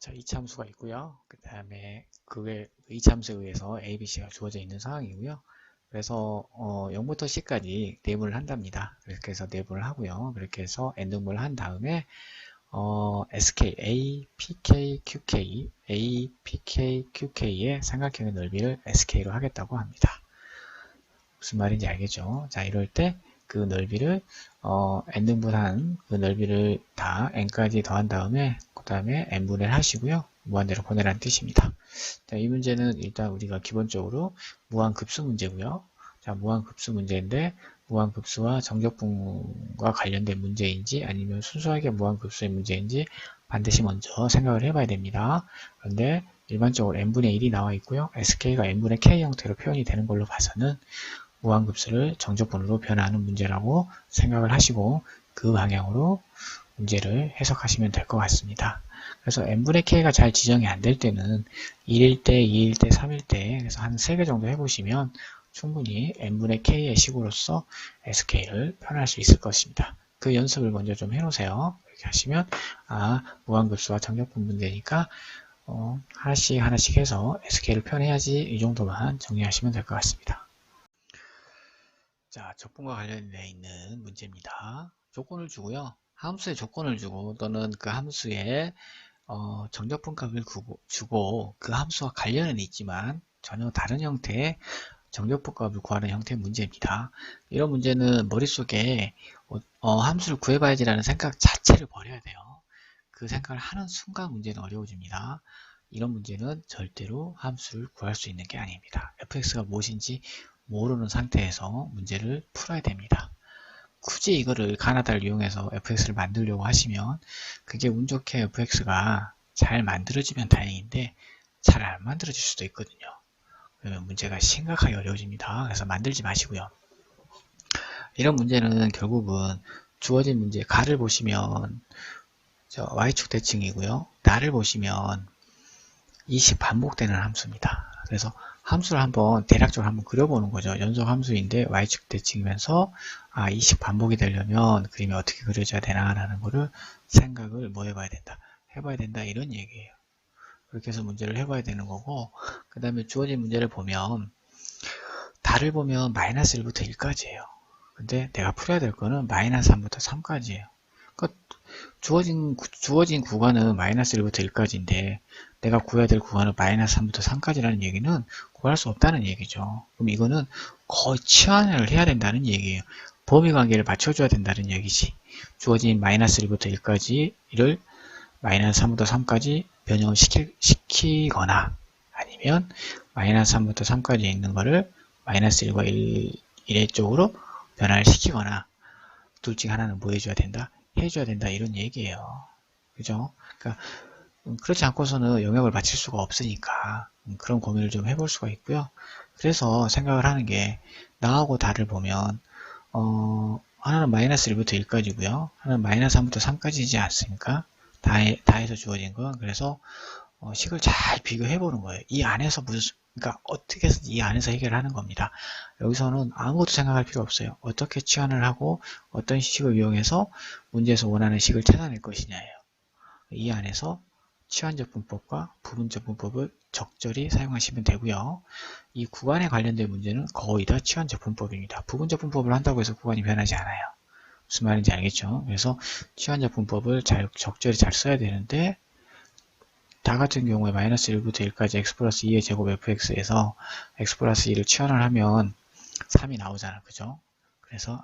자, 이차함수가 있고요. 그 다음에 그게 이차함수에 의해서 A, B, C가 주어져 있는 상황이고요. 그래서 0부터 C까지 내분을 한답니다. 그렇게 해서 내분을 하고요. 그렇게 해서 n등분을 한 다음에 SK, A, PK, QK, A, PK, QK의 삼각형의 넓이를 SK로 하겠다고 합니다. 무슨 말인지 알겠죠? 자, 이럴 때 그 넓이를 n등분한 그 넓이를 다 n까지 더한 다음에 그 다음에 n분을 하시고요. 무한대로 보내라는 뜻입니다. 자, 이 문제는 일단 우리가 기본적으로 무한급수 문제고요. 자, 무한급수 문제인데 무한급수와 정적분과 관련된 문제인지 아니면 순수하게 무한급수의 문제인지 반드시 먼저 생각을 해봐야 됩니다. 그런데 일반적으로 n분의 1이 나와 있고요. sk가 n분의 k 형태로 표현이 되는 걸로 봐서는 무한급수를 정적분으로 변화하는 문제라고 생각을 하시고 그 방향으로 문제를 해석하시면 될 것 같습니다. 그래서 n분의 k가 잘 지정이 안 될 때는 1일 때, 2일 때, 3일 때 그래서 한 3개 정도 해보시면 충분히 n분의 k의 식으로서 sk를 표현할 수 있을 것입니다. 그 연습을 먼저 좀 해놓으세요. 이렇게 하시면 무한급수와 정적분 문제니까 하나씩 하나씩 해서 sk를 표현해야지 이 정도만 정리하시면 될 것 같습니다. 자, 적분과 관련되어 있는 문제입니다. 조건을 주고요. 함수에 조건을 주고 또는 그 함수에 정적분 값을 주고 그 함수와 관련은 있지만 전혀 다른 형태의 정적분 값을 구하는 형태의 문제입니다. 이런 문제는 머릿속에 함수를 구해봐야지라는 생각 자체를 버려야 돼요. 그 생각을 하는 순간 문제는 어려워집니다. 이런 문제는 절대로 함수를 구할 수 있는 게 아닙니다. fx가 무엇인지 모르는 상태에서 문제를 풀어야 됩니다. 굳이 이거를 가나다를 이용해서 fx를 만들려고 하시면 그게 운 좋게 fx가 잘 만들어지면 다행인데 잘 안 만들어질 수도 있거든요. 그러면 문제가 심각하게 어려워집니다. 그래서 만들지 마시고요. 이런 문제는 결국은 주어진 문제 가를 보시면 y축 대칭이고요. 나를 보시면 20 반복되는 함수입니다. 그래서 함수를 한번 대략적으로 한번 그려보는 거죠. 연속 함수인데 y축 대칭이면서 20 반복이 되려면 그림이 어떻게 그려져야 되나 라는 거를 생각을 해봐야 된다 이런 얘기예요. 그렇게 해서 문제를 해봐야 되는 거고 그 다음에 주어진 문제를 보면 달을 보면 마이너스 1부터 1까지예요. 근데 내가 풀어야 될 거는 마이너스 3부터 3까지예요. 그러니까 주어진 구간은 마이너스 1부터 1까지인데 내가 구해야 될 구간은 마이너스 3부터 3까지라는 얘기는 구할 수 없다는 얘기죠. 그럼 이거는 거의 치환을 해야 된다는 얘기예요. 범위 관계를 맞춰줘야 된다는 얘기지. 주어진 마이너스 1부터 1까지를 마이너스 3부터 3까지 변형을 시키거나 아니면 마이너스 3부터 3까지 있는 거를 마이너스 1과 1의 쪽으로 변화를 시키거나 둘 중 하나는 뭐 해줘야 된다? 해줘야 된다 이런 얘기예요. 그죠? 그러니까 그렇지 않고서는 영역을 맞출 수가 없으니까 그런 고민을 좀 해볼 수가 있고요. 그래서 생각을 하는 게 나하고 달을 보면 하나는 마이너스 1부터 1까지고요. 하나는 마이너스 3부터 3까지이지 않습니까? 다해서 주어진 건 그래서 식을 잘 비교해 보는 거예요. 이 안에서 그러니까 어떻게 해서 이 안에서 해결하는 겁니다. 여기서는 아무것도 생각할 필요 없어요. 어떻게 치환을 하고 어떤 식을 이용해서 문제에서 원하는 식을 찾아낼 것이냐예요. 이 안에서 치환적분법과 부분적분법을 적절히 사용하시면 되고요. 이 구간에 관련된 문제는 거의 다 치환적분법입니다. 부분적분법을 한다고 해서 구간이 변하지 않아요. 무슨 말인지 알겠죠? 그래서 치환적분법을 적절히 잘 써야 되는데 다 같은 경우에 마이너스 1부터 1까지 x 플러스 2의 제곱 fx에서 x 플러스 2를 치환을 하면 3이 나오잖아. 그죠? 그래서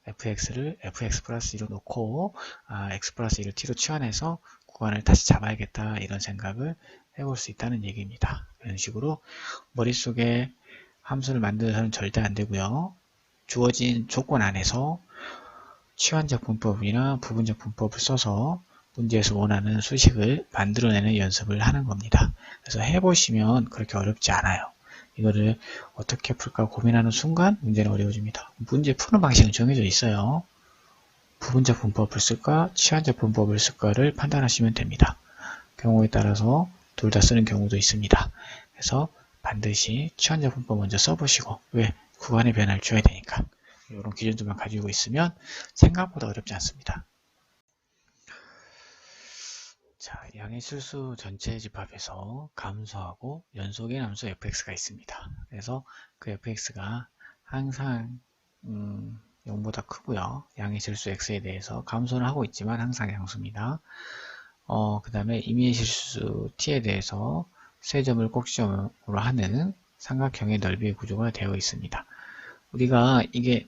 fx를 fx 플러스 2로 놓고 x 플러스 2를 t로 치환해서 구간을 다시 잡아야겠다 이런 생각을 해볼 수 있다는 얘기입니다. 이런 식으로 머릿속에 함수를 만들어서는 절대 안 되고요. 주어진 조건 안에서 치환적 분법이나 부분적 분법을 써서 문제에서 원하는 수식을 만들어내는 연습을 하는 겁니다. 그래서 해보시면 그렇게 어렵지 않아요. 이거를 어떻게 풀까 고민하는 순간 문제는 어려워집니다. 문제 푸는 방식은 정해져 있어요. 부분적 분법을 쓸까 치환적 분법을 쓸까를 판단하시면 됩니다. 경우에 따라서 둘 다 쓰는 경우도 있습니다. 그래서 반드시 치환적 분법 먼저 써보시고 왜? 구간의 변화를 줘야 되니까 이런 기준들만 가지고 있으면 생각보다 어렵지 않습니다. 자, 양의 실수 전체 집합에서 감소하고 연속의 함수 fx가 있습니다. 그래서 그 fx가 항상 0보다 크고요. 양의 실수 x에 대해서 감소는 하고 있지만 항상 양수입니다. 그 다음에 임의의 실수 t에 대해서 세 점을 꼭지점으로 하는 삼각형의 넓이의 구조가 되어 있습니다. 우리가 이게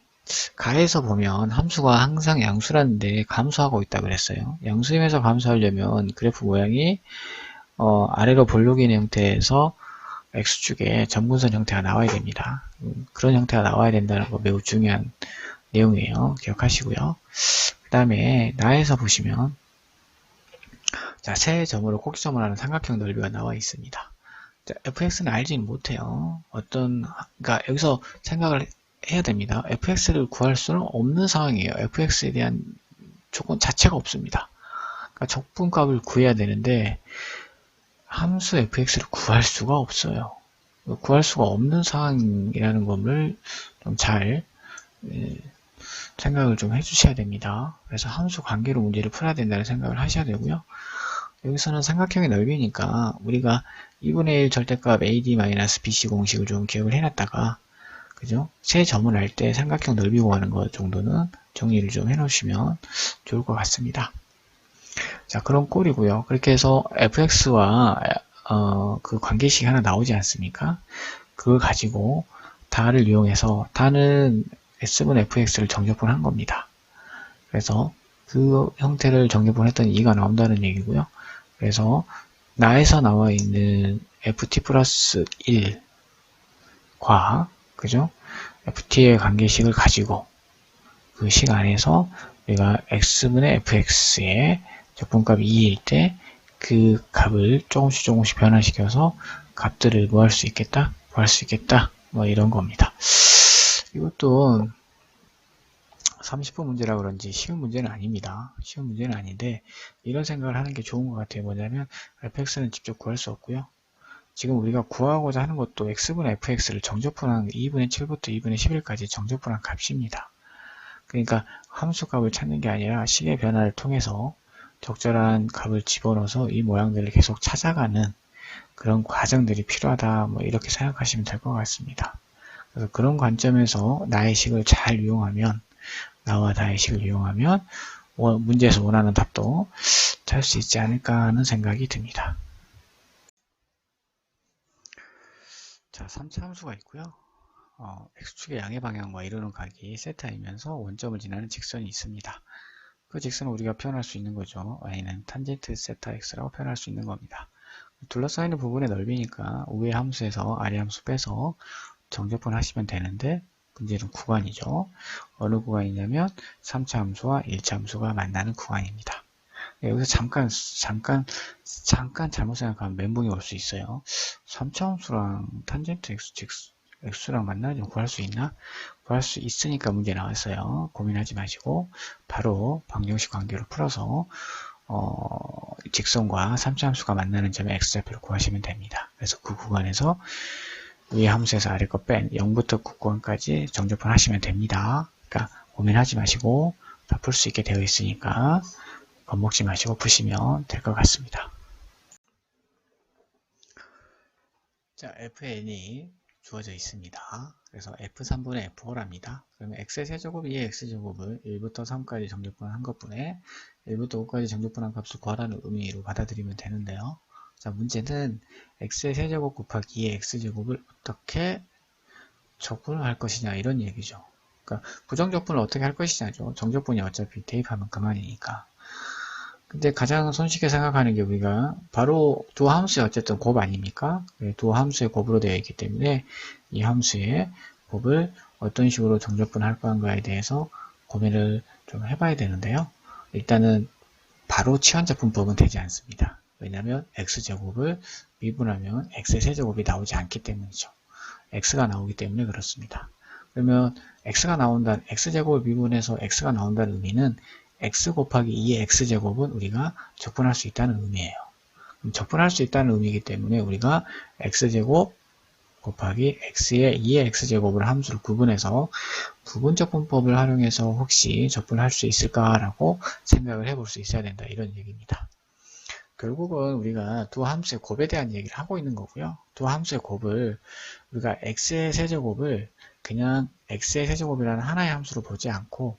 가에서 보면 함수가 항상 양수라는데 감소하고 있다 그랬어요. 양수임에서 감소하려면 그래프 모양이 아래로 볼록인 형태에서 x축에 점근선 형태가 나와야 됩니다. 그런 형태가 나와야 된다는 거 매우 중요한 내용이에요. 기억하시고요. 그 다음에 나에서 보시면 자, 세 점으로 꼭지점을 하는 삼각형 넓이가 나와 있습니다. 자, fx는 알지는 못해요. 그러니까 여기서 생각을 해야 됩니다. fx를 구할 수는 없는 상황이에요. fx에 대한 조건 자체가 없습니다. 그러니까 적분값을 구해야 되는데 함수 fx를 구할 수가 없어요. 구할 수가 없는 상황이라는 것을 좀 잘 생각을 좀 해주셔야 됩니다. 그래서 함수 관계로 문제를 풀어야 된다는 생각을 하셔야 되고요. 여기서는 삼각형의 넓이니까 우리가 2분의 1 절대값 AD-BC 공식을 좀 기억을 해놨다가 그죠? 세 점을 할 때 삼각형 넓이 구하는 것 정도는 정리를 좀 해놓으시면 좋을 것 같습니다. 자, 그런 꼴이고요. 그렇게 해서 fx와 그 관계식이 하나 나오지 않습니까? 그걸 가지고 다를 이용해서 다는 s분 fx를 정적분한 겁니다. 그래서 그 형태를 정적분했더니 2가 나온다는 얘기고요. 그래서 나에서 나와 있는 ft 플러스 1과 그죠? ft의 관계식을 가지고 그 식 안에서 우리가 x분의 fx의 적분값이 2일 때 그 값을 조금씩 변화시켜서 값들을 뭐 할 수 있겠다? 구할 수 있겠다? 뭐 이런 겁니다. 이것도 30분 문제라 그런지 쉬운 문제는 아닙니다. 쉬운 문제는 아닌데 이런 생각을 하는 게 좋은 것 같아요. 뭐냐면 fx는 직접 구할 수 없고요. 지금 우리가 구하고자 하는 것도 x분의 fx를 정적분한 2분의 7부터 2분의 11까지 정적분한 값입니다. 그러니까 함수값을 찾는 게 아니라 식의 변화를 통해서 적절한 값을 집어넣어서 이 모양들을 계속 찾아가는 그런 과정들이 필요하다. 뭐 이렇게 생각하시면 될 것 같습니다. 그래서 그런 관점에서 나의 식을 잘 이용하면 나와 나의 식을 이용하면 문제에서 원하는 답도 찾을 수 있지 않을까 하는 생각이 듭니다. 자, 3차 함수가 있고요. x축의 양의 방향과 이루는 각이 세타이면서 원점을 지나는 직선이 있습니다. 그 직선을 우리가 표현할 수 있는 거죠. y는 탄젠트 세타 x라고 표현할 수 있는 겁니다. 둘러싸이는 부분의 넓이니까 우의 함수에서 아래 함수 빼서 정적분 하시면 되는데 문제는 구간이죠. 어느 구간이냐면 3차 함수와 1차 함수가 만나는 구간입니다. 여기서 잠깐 잘못 생각하면 멘붕이 올 수 있어요. 3차 함수랑 탄젠트 x랑 만나는 점 구할 수 있나? 구할 수 있으니까 문제 나왔어요. 고민하지 마시고 바로 방정식 관계로 풀어서 직선과 3차 함수가 만나는 점의 x좌표를 구하시면 됩니다. 그래서 그 구간에서 위의 함수에서 아래 거 뺀 0부터 9구간까지 정적분 하시면 됩니다. 그러니까 고민하지 마시고 다 풀 수 있게 되어 있으니까 겁먹지 마시고 푸시면 될 것 같습니다. 자, fn이 주어져 있습니다. 그래서 f3분의 f5랍니다. 그러면 x의 세제곱 2의 x제곱을 1부터 3까지 정적분한 것분에 1부터 5까지 정적분한 값을 구하라는 의미로 받아들이면 되는데요. 자, 문제는 x의 세제곱 곱하기 2의 x제곱을 어떻게 적분을 할 것이냐 이런 얘기죠. 그러니까 부정적분을 어떻게 할 것이냐죠. 정적분이 어차피 대입하면 그만이니까. 근데 가장 손쉽게 생각하는 게 우리가 바로 두 함수의 어쨌든 곱 아닙니까? 두 함수의 곱으로 되어 있기 때문에 이 함수의 곱을 어떤 식으로 정적분할 건가에 대해서 고민을 좀 해봐야 되는데요. 일단은 바로 치환적분법은 되지 않습니다. 왜냐하면 x제곱을 미분하면 x의 세제곱이 나오지 않기 때문이죠. x가 나오기 때문에 그렇습니다. 그러면 x제곱을 미분해서 x가 나온다는 의미는 x 곱하기 2의 x제곱은 우리가 적분할 수 있다는 의미예요. 그럼 적분할 수 있다는 의미이기 때문에 우리가 x제곱 곱하기 x의 2의 x제곱을 함수를 구분해서 부분적분법을 활용해서 혹시 적분할 수 있을까라고 생각을 해볼 수 있어야 된다. 이런 얘기입니다. 결국은 우리가 두 함수의 곱에 대한 얘기를 하고 있는 거고요. 두 함수의 곱을 우리가 x의 세제곱을 그냥 x의 세제곱이라는 하나의 함수로 보지 않고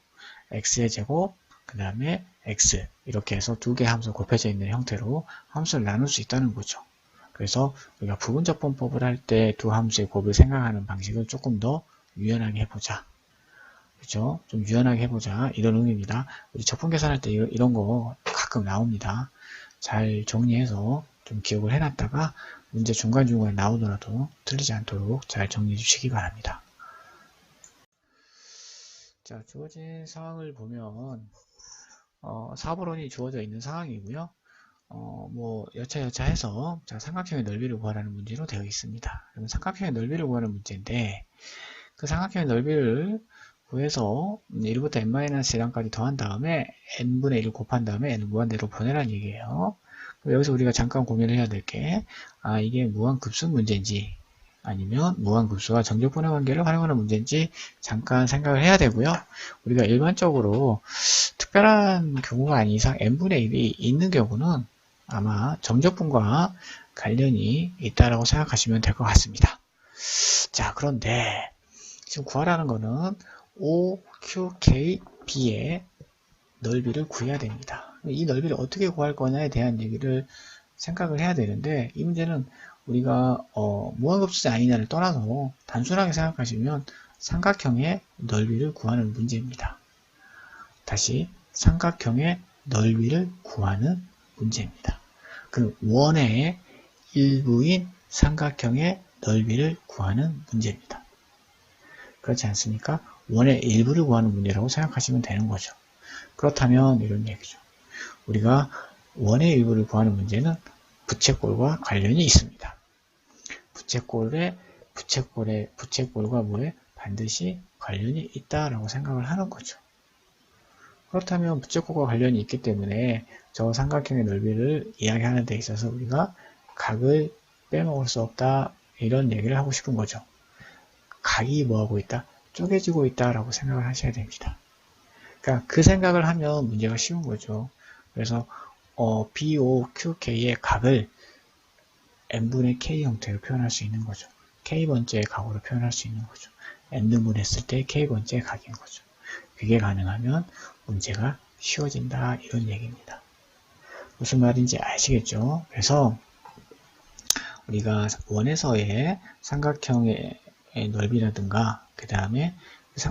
x의 제곱, 그 다음에 x 이렇게 해서 두 개의 함수가 곱해져 있는 형태로 함수를 나눌 수 있다는 거죠. 그래서 우리가 부분적분법을 할 때 두 함수의 곱을 생각하는 방식을 조금 더 유연하게 해보자. 그죠? 좀 유연하게 해보자. 이런 의미입니다. 우리 적분 계산할 때 이런 거 가끔 나옵니다. 잘 정리해서 좀 기억을 해놨다가 문제 중간중간에 나오더라도 틀리지 않도록 잘 정리해 주시기 바랍니다. 자, 주어진 상황을 보면 사보론이 주어져 있는 상황이고요. 뭐 여차여차해서 자, 삼각형의 넓이를 구하라는 문제로 되어 있습니다. 그러면 삼각형의 넓이를 구하는 문제인데 그 삼각형의 넓이를 구해서 1부터 n-1까지 더한 다음에 n분의 1을 곱한 다음에 n을 무한대로 보내라는 얘기예요. 여기서 우리가 잠깐 고민을 해야 될 게 이게 무한급수 문제인지 아니면 무한급수와 정적분의 관계를 활용하는 문제인지 잠깐 생각을 해야 되고요. 우리가 일반적으로 특별한 경우가 아닌 이상 n분의 1이 있는 경우는 아마 정적분과 관련이 있다라고 생각하시면 될 것 같습니다. 자, 그런데 지금 구하라는 거는 OQKB의 넓이를 구해야 됩니다. 이 넓이를 어떻게 구할 거냐에 대한 얘기를 생각을 해야 되는데 이 문제는 우리가 무한급수냐 아니냐를 떠나서 단순하게 생각하시면 삼각형의 넓이를 구하는 문제입니다. 다시 삼각형의 넓이를 구하는 문제입니다. 그 원의 일부인 삼각형의 넓이를 구하는 문제입니다. 그렇지 않습니까? 원의 일부를 구하는 문제라고 생각하시면 되는 거죠. 그렇다면 이런 얘기죠. 우리가 원의 일부를 구하는 문제는 부채꼴과 관련이 있습니다. 부채꼴과 뭐에 반드시 관련이 있다라고 생각을 하는 거죠. 그렇다면 부채꼴과 관련이 있기 때문에 저 삼각형의 넓이를 이야기하는 데 있어서 우리가 각을 빼먹을 수 없다 이런 얘기를 하고 싶은 거죠. 각이 뭐하고 있다? 쪼개지고 있다라고 생각을 하셔야 됩니다. 그러니까 그 생각을 하면 문제가 쉬운 거죠. 그래서 BOQK의 각을 n분의 k 형태로 표현할 수 있는 거죠. k번째의 각으로 표현할 수 있는 거죠. n등분 했을 때 k번째의 각인 거죠. 그게 가능하면 문제가 쉬워진다 이런 얘기입니다. 무슨 말인지 아시겠죠? 그래서 우리가 원에서의 삼각형의 넓이라든가 그 다음에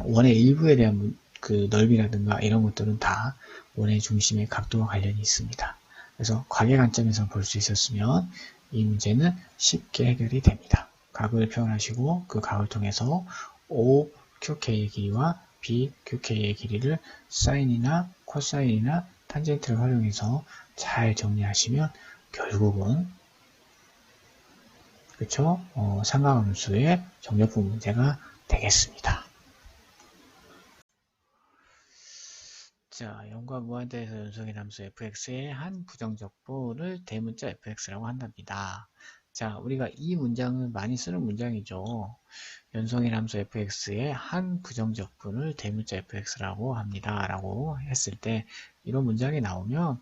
원의 일부에 대한 그 넓이라든가 이런 것들은 다 원의 중심의 각도와 관련이 있습니다. 그래서 각의 관점에서 볼 수 있었으면 이 문제는 쉽게 해결이 됩니다. 각을 표현하시고 그 각을 통해서 OQK의 길이와 BQK의 길이를 사인이나 코사인이나 탄젠트를 활용해서 잘 정리하시면 결국은 그쵸? 삼각함수의 정적분 문제가 되겠습니다. 자, 0과 무한대에서 연속인 함수 fx의 한 부정적분을 대문자 fx라고 한답니다. 자, 우리가 이 문장은 많이 쓰는 문장이죠. 연속인 함수 fx의 한 부정적분을 대문자 fx라고 합니다. 라고 했을 때 이런 문장이 나오면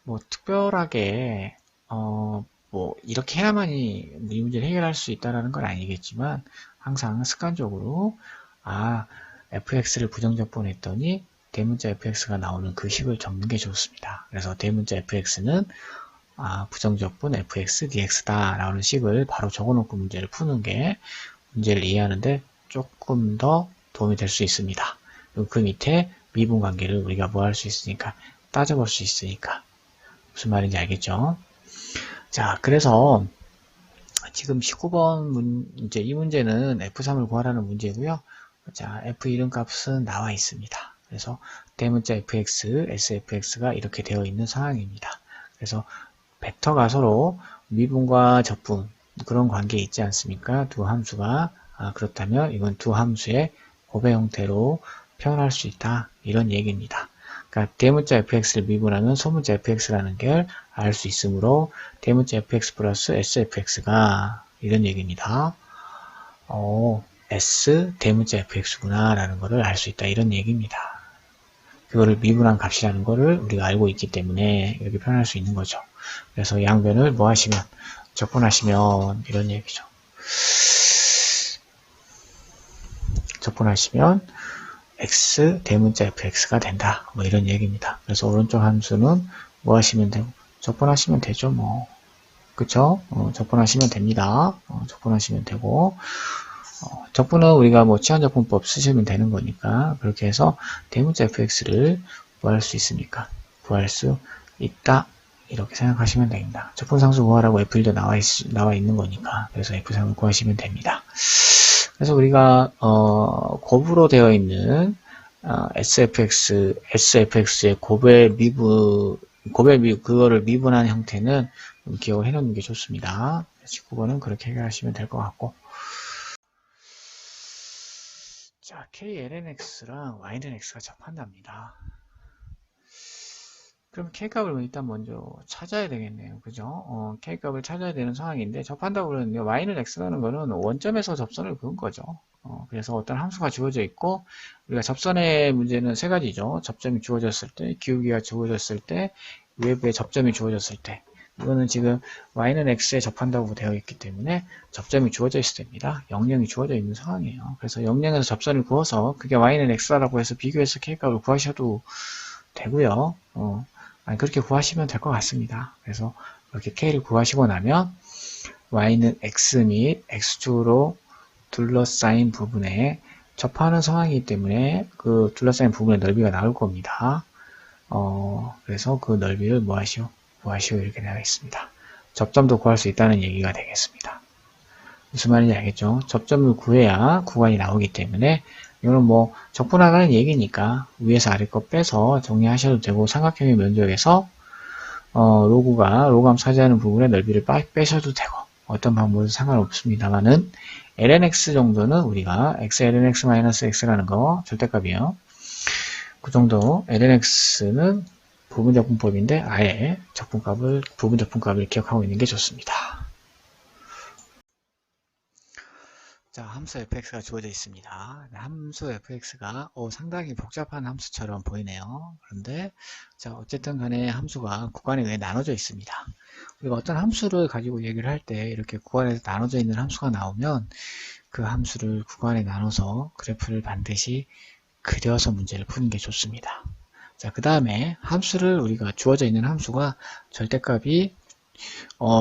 뭐 특별하게 뭐 이렇게 해야만이 이 문제를 해결할 수 있다는 건 아니겠지만 항상 습관적으로 fx를 부정적분 했더니 대문자 fx가 나오는 그 식을 적는 게 좋습니다. 그래서 대문자 fx는 부정적분 fx dx다 라는 식을 바로 적어놓고 문제를 푸는 게 문제를 이해하는데 조금 더 도움이 될 수 있습니다. 그리고 그 밑에 미분 관계를 우리가 뭐 할 수 있으니까 따져볼 수 있으니까 무슨 말인지 알겠죠? 자, 그래서 지금 19번 문제, 이 문제는 F3을 구하라는 문제고요. 자, F 이름값은 나와 있습니다. 그래서 대문자 fx, sfx가 이렇게 되어 있는 상황입니다. 그래서 벡터가 서로 미분과 적분 그런 관계 있지 않습니까? 두 함수가 그렇다면 이건 두 함수의 곱의 형태로 표현할 수 있다 이런 얘기입니다. 그러니까 대문자 fx를 미분하면 소문자 fx라는 걸 알 수 있으므로 대문자 fx 플러스 sfx가 이런 얘기입니다. S 대문자 fx구나 라는 것을 알 수 있다 이런 얘기입니다. 그거를 미분한 값이라는 거를 우리가 알고 있기 때문에 이렇게 표현할 수 있는 거죠. 그래서 양변을 뭐 하시면, 적분하시면 이런 얘기죠. 적분하시면 x 대문자 fx가 된다. 뭐 이런 얘기입니다. 그래서 오른쪽 함수는 뭐 하시면 되고, 적분하시면 되죠. 뭐. 그쵸? 적분하시면 됩니다. 적분하시면 되고, 적분은 우리가 뭐 치환적분법 쓰시면 되는 거니까, 그렇게 해서 대문자 fx를 구할 수 있습니까? 구할 수 있다. 이렇게 생각하시면 됩니다. 적분상수 구하라고 f1도 나와 있는 거니까, 그래서 f3을 구하시면 됩니다. 그래서 우리가, 곱으로 되어 있는, sfx의 그거를 미분한 형태는 기억을 해 놓는 게 좋습니다. 19번은 그렇게 해결하시면 될 것 같고. 자, klnx랑 ynx가 접한답니다. 그럼 k값을 일단 먼저 찾아야 되겠네요. 그죠? k값을 찾아야 되는 상황인데, 접한다고 그러는데, y는 x라는 거는 원점에서 접선을 그은 거죠. 그래서 어떤 함수가 주어져 있고, 우리가 접선의 문제는 세 가지죠. 접점이 주어졌을 때, 기울기가 주어졌을 때, 외부에 접점이 주어졌을 때. 이거는 지금 y는 x에 접한다고 되어 있기 때문에 접점이 주어져 있을 때입니다. 0,0이 주어져 있는 상황이에요. 그래서 0,0에서 접선을 그어서 그게 y는 x라고 해서 비교해서 k값을 구하셔도 되고요. 그렇게 구하시면 될 것 같습니다. 그래서 이렇게 k를 구하시고 나면 y는 x 및 x축으로 둘러싸인 부분에 접하는 상황이기 때문에 그 둘러싸인 부분의 넓이가 나올 겁니다. 그래서 그 넓이를 뭐 하시오? 이렇게 되어 있습니다. 접점도 구할 수 있다는 얘기가 되겠습니다. 무슨 말인지 알겠죠? 접점을 구해야 구간이 나오기 때문에 이거는 뭐 적분하라는 얘기니까 위에서 아래 거 빼서 정리하셔도 되고, 삼각형의 면적에서 로그감 차지하는 부분의 넓이를 빼셔도 되고, 어떤 방법도 상관없습니다만은 lnx 정도는 우리가 x lnx-x라는 거 절대값이에요. 그 정도 lnx는 부분적분법인데 아예 부분적분값을 기억하고 있는 게 좋습니다. 자, 함수 fx가 주어져 있습니다. 함수 fx가 상당히 복잡한 함수처럼 보이네요. 그런데 자, 어쨌든 간에 함수가 구간에 의해 나눠져 있습니다. 우리가 어떤 함수를 가지고 얘기를 할 때 이렇게 구간에서 나눠져 있는 함수가 나오면 그 함수를 구간에 나눠서 그래프를 반드시 그려서 문제를 푸는 게 좋습니다. 자, 그 다음에 함수를 우리가 주어져 있는 함수가 절대값이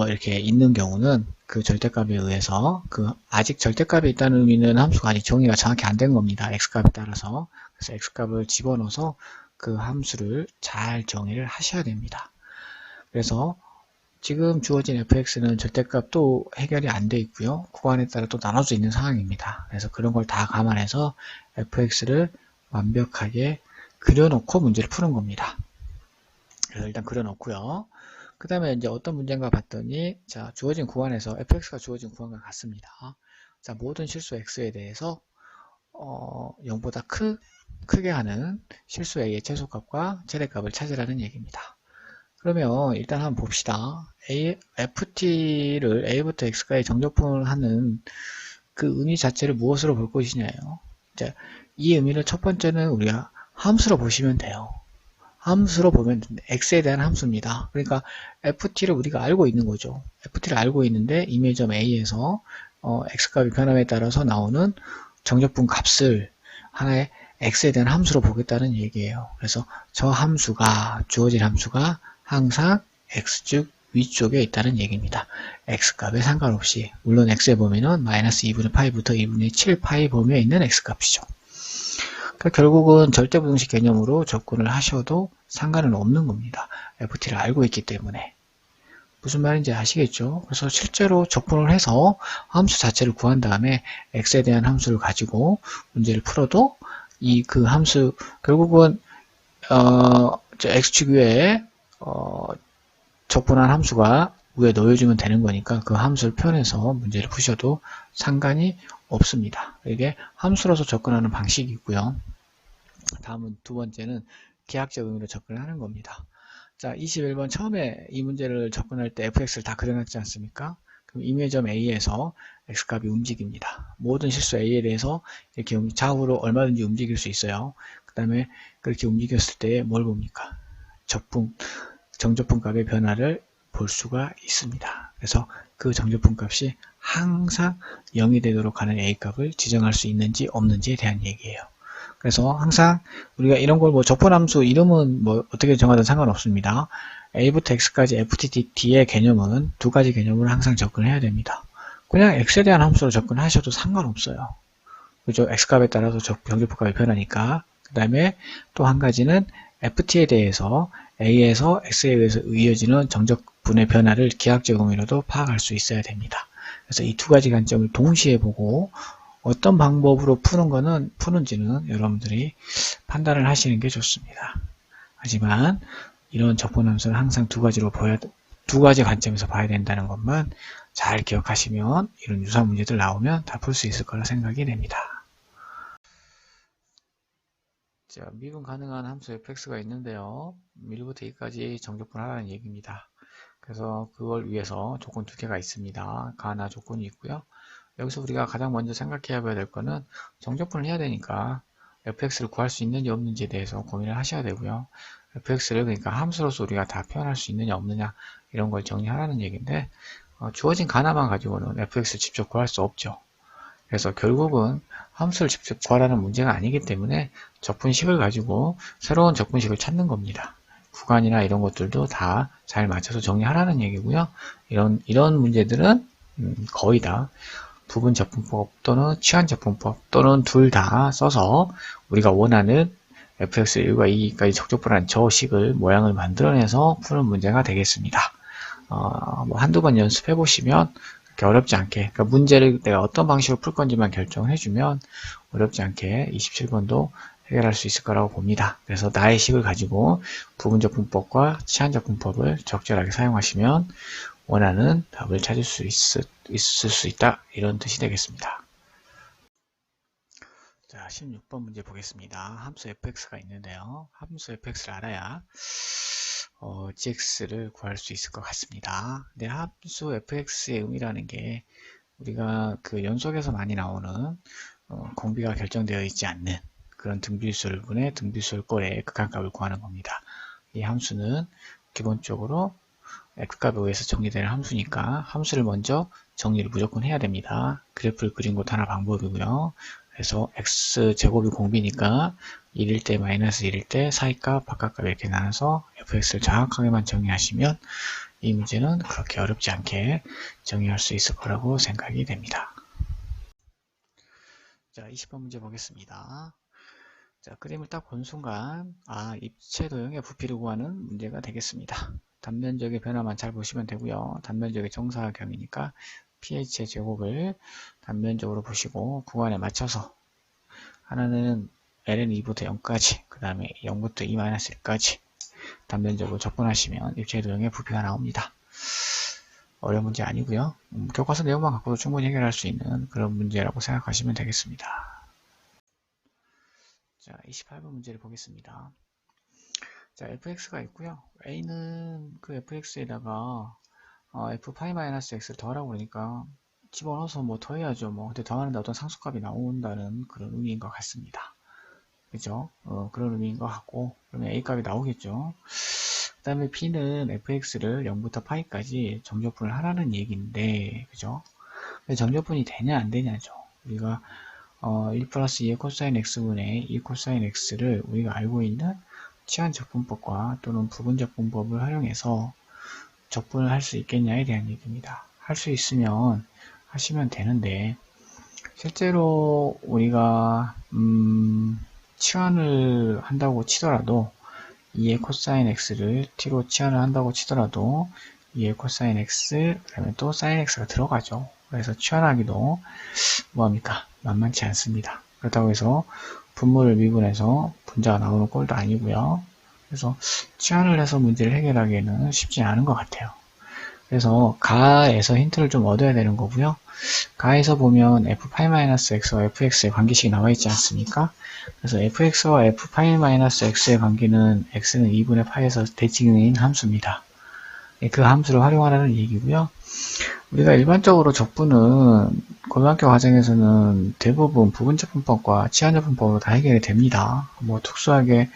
이렇게 있는 경우는 그 절대값에 의해서 아직 절대값이 있다는 의미는 함수가 아직 정의가 정확히 안 된 겁니다. x값에 따라서. 그래서 x값을 집어넣어서 그 함수를 잘 정의를 하셔야 됩니다. 그래서 지금 주어진 fx는 절대값도 해결이 안 돼 있고요. 구간에 따라 또 나눠져 있는 상황입니다. 그래서 그런 걸 다 감안해서 fx를 완벽하게 그려놓고 문제를 푸는 겁니다. 그래서 일단 그려놓고요. 그 다음에 이제 어떤 문제인가 봤더니, 자, 주어진 구간에서 fx가 주어진 구간과 같습니다. 자, 모든 실수 x에 대해서 0보다 크게 하는 실수 a의 최소값과 최대값을 찾으라는 얘기입니다. 그러면 일단 한번 봅시다. ft를 a부터 x까지 정적분을 하는 그 의미 자체를 무엇으로 볼 것이냐예요. 자, 이 의미를 첫 번째는 우리가 함수로 보시면 돼요. 함수로 보면 x에 대한 함수입니다. 그러니까 ft를 우리가 알고 있는 거죠. ft를 알고 있는데 이미점 a에서 x값이 변함에 따라서 나오는 정적분 값을 하나의 x에 대한 함수로 보겠다는 얘기예요. 그래서 저 함수가, 주어질 함수가 항상 x축 위쪽에 있다는 얘기입니다. x값에 상관없이, 물론 x의 범위는 마이너스 2분의 파이부터 2분의 7 파이 범위에 있는 x값이죠. 그러니까 결국은 절대부등식 개념으로 접근을 하셔도 상관은 없는 겁니다. ft를 알고 있기 때문에. 무슨 말인지 아시겠죠? 그래서 실제로 접근을 해서 함수 자체를 구한 다음에 x에 대한 함수를 가지고 문제를 풀어도 그 함수 결국은 x축 위에 접근한 함수가 위에 넣어주면 되는 거니까 그 함수를 표현해서 문제를 푸셔도 상관이 없습니다. 이게 함수로서 접근하는 방식이고요. 다음은 두 번째는 계약적 의미로 접근하는 겁니다. 자, 21번 처음에 이 문제를 접근할 때 fx를 다 그려놨지 않습니까? 그럼 임의점 a에서 x값이 움직입니다. 모든 실수 a에 대해서 이렇게 좌우로 얼마든지 움직일 수 있어요. 다음에 그렇게 움직였을 때 뭘 봅니까? 정적분 값의 변화를 볼 수가 있습니다. 그래서 그 정적분 값이 항상 0이 되도록 하는 A 값을 지정할 수 있는지 없는지에 대한 얘기예요. 그래서 항상 우리가 이런 걸 뭐 적분함수 이름은 뭐 어떻게 정하든 상관없습니다. A부터 X까지 FTD의 개념은 두 가지 개념을 항상 접근해야 됩니다. 그냥 X에 대한 함수로 접근하셔도 상관없어요. 그죠? X값에 따라서 정적분값이 변하니까. 그 다음에 또 한 가지는 FT에 대해서 A에서 X에 의해서 이어지는 정적분의 변화를 기하학적으로도 파악할 수 있어야 됩니다. 그래서 이 두 가지 관점을 동시에 보고 어떤 방법으로 푸는지는 여러분들이 판단을 하시는 게 좋습니다. 하지만 이런 적분함수는 항상 두 가지 관점에서 봐야 된다는 것만 잘 기억하시면 이런 유사 문제들 나오면 다 풀 수 있을 거라 생각이 됩니다. 자, 미분 가능한 함수 fx가 있는데요. 1부터 2까지 정적분하라는 얘기입니다. 그래서 그걸 위해서 조건 두 개가 있습니다. 가나 조건이 있고요. 여기서 우리가 가장 먼저 생각해야 될 거는 정적분을 해야 되니까 fx를 구할 수 있는지 없는지에 대해서 고민을 하셔야 되고요. fx를 그러니까 함수로서 우리가 다 표현할 수 있느냐 없느냐 이런 걸 정리하라는 얘기인데 주어진 가나만 가지고는 fx를 직접 구할 수 없죠. 그래서 결국은 함수를 직접 구하라는 문제가 아니기 때문에 적분식을 가지고 새로운 적분식을 찾는 겁니다. 구간이나 이런 것들도 다 잘 맞춰서 정리하라는 얘기고요. 이런 문제들은 거의 다 부분적분법 또는 치환적분법 또는 둘 다 써서 우리가 원하는 fx 1과 2까지 적적분한 저 식을 모양을 만들어내서 푸는 문제가 되겠습니다. 뭐 한두 번 연습해 보시면 그렇게 어렵지 않게, 그러니까 문제를 내가 어떤 방식으로 풀 건지만 결정을 해주면 어렵지 않게 27번도 해결할 수 있을 거라고 봅니다. 그래서 나의 식을 가지고 부분적분법과 치환적분법을 적절하게 사용하시면 원하는 답을 찾을 수 있을 수 있다, 이런 뜻이 되겠습니다. 자, 16번 문제 보겠습니다. 함수 fx가 있는데요. 함수 fx를 알아야 gx를 구할 수 있을 것 같습니다. 근데 함수 fx의 의미라는 게 우리가 그 연속에서 많이 나오는 공비가 결정되어 있지 않는 그런 등비율분의 등비율꼴의 극한값을 구하는 겁니다. 이 함수는 기본적으로 x값에 의해서 정리되는 함수니까 함수를 먼저 정리를 무조건 해야 됩니다. 그래프를 그린 것도 하나 방법이고요. 그래서 x제곱이 공비니까 1일 때 마이너스 1일 때 사이값 바깥값 이렇게 나눠서 fx를 정확하게만 정리하시면 이 문제는 그렇게 어렵지 않게 정리할 수 있을 거라고 생각이 됩니다. 자, 20번 문제 보겠습니다. 자, 그림을 딱 본 순간 입체 도형의 부피를 구하는 문제가 되겠습니다. 단면적의 변화만 잘 보시면 되고요. 단면적의 정사각형이니까 pH의 제곱을 단면적으로 보시고 구간에 맞춰서 하나는 ln 2부터 0까지 그 다음에 0부터 2-1까지 단면적으로 접근하시면 입체 도형의 부피가 나옵니다. 어려운 문제 아니고요. 교과서 내용만 갖고도 충분히 해결할 수 있는 그런 문제라고 생각하시면 되겠습니다. 자, 28번 문제를 보겠습니다. 자, fx가 있고요. a는 그 fx에다가 f'-x를 더하라고 그러니까 집어넣어서 뭐 더해야죠. 뭐 근데 더하는데 어떤 상수값이 나온다는 그런 의미인 것 같습니다. 그죠? 그런 의미인 것 같고 그러면 a 값이 나오겠죠. 그 다음에 b는 fx를 0부터 파이까지 정적분을 하라는 얘기인데, 그죠? 정적분이 되냐 안 되냐죠. 우리가 1 플러스 2의 코사인 x분의 2 코사인 x를 우리가 알고 있는 치환적분법과 또는 부분적분법을 활용해서 적분을 할 수 있겠냐에 대한 얘기입니다. 할 수 있으면 하시면 되는데 실제로 우리가 치환을 한다고 치더라도 2의 코사인 x를 t로 치환을 한다고 치더라도 2의 코사인 x 그다음에 또 사인 x가 들어가죠. 그래서 치환하기도 뭐합니까? 만만치 않습니다. 그렇다고 해서 분모를 미분해서 분자가 나오는 꼴도 아니고요. 그래서 치환을 해서 문제를 해결하기에는 쉽지 않은 것 같아요. 그래서 가에서 힌트를 좀 얻어야 되는 거고요. 가에서 보면 f'-x와 fx의 관계식이 나와 있지 않습니까? 그래서 fx와 f'-x의 관계는 x는 2분의 파에서 대칭인 함수입니다. 그 함수를 활용하라는 얘기고요. 우리가 일반적으로 적분은 고등학교 과정에서는 대부분 부분적분법과 치환적분법으로 다 해결이 됩니다. 뭐 특수하게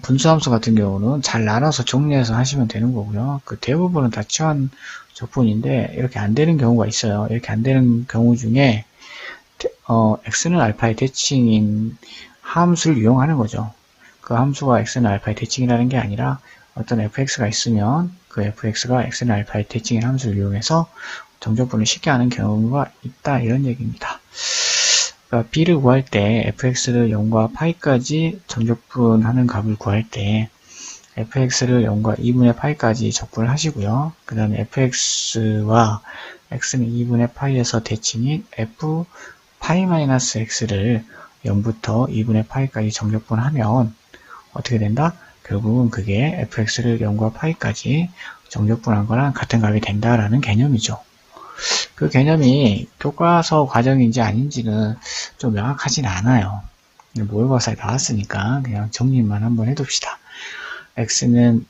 분수함수 같은 경우는 잘 나눠서 정리해서 하시면 되는 거고요. 그 대부분은 다 치환 적분인데 이렇게 안 되는 경우가 있어요. 이렇게 안 되는 경우 중에 x는 알파의 대칭인 함수를 이용하는 거죠. 그 함수가 x는 알파의 대칭이라는 게 아니라 어떤 fx가 있으면 그 fx가 x는 알파의 대칭인 함수를 이용해서 정적분을 쉽게 하는 경우가 있다 이런 얘기입니다. 그러니까 b를 구할 때 fx를 0과 파이까지 정적분하는 값을 구할 때 fx를 0과 2분의 파이까지 적분을 하시고요. 그 다음에 fx와 x는 2분의 파이에서 대칭인 f 파이-x를 0부터 2분의 파이까지 정적분하면 어떻게 된다? 결국은 그게 fx를 0과 파이까지 정적분한 거랑 같은 값이 된다라는 개념이죠. 그 개념이 교과서 과정인지 아닌지는 좀 명확하진 않아요. 모의고사에 나왔으니까 그냥 정리만 한번 해둡시다. x는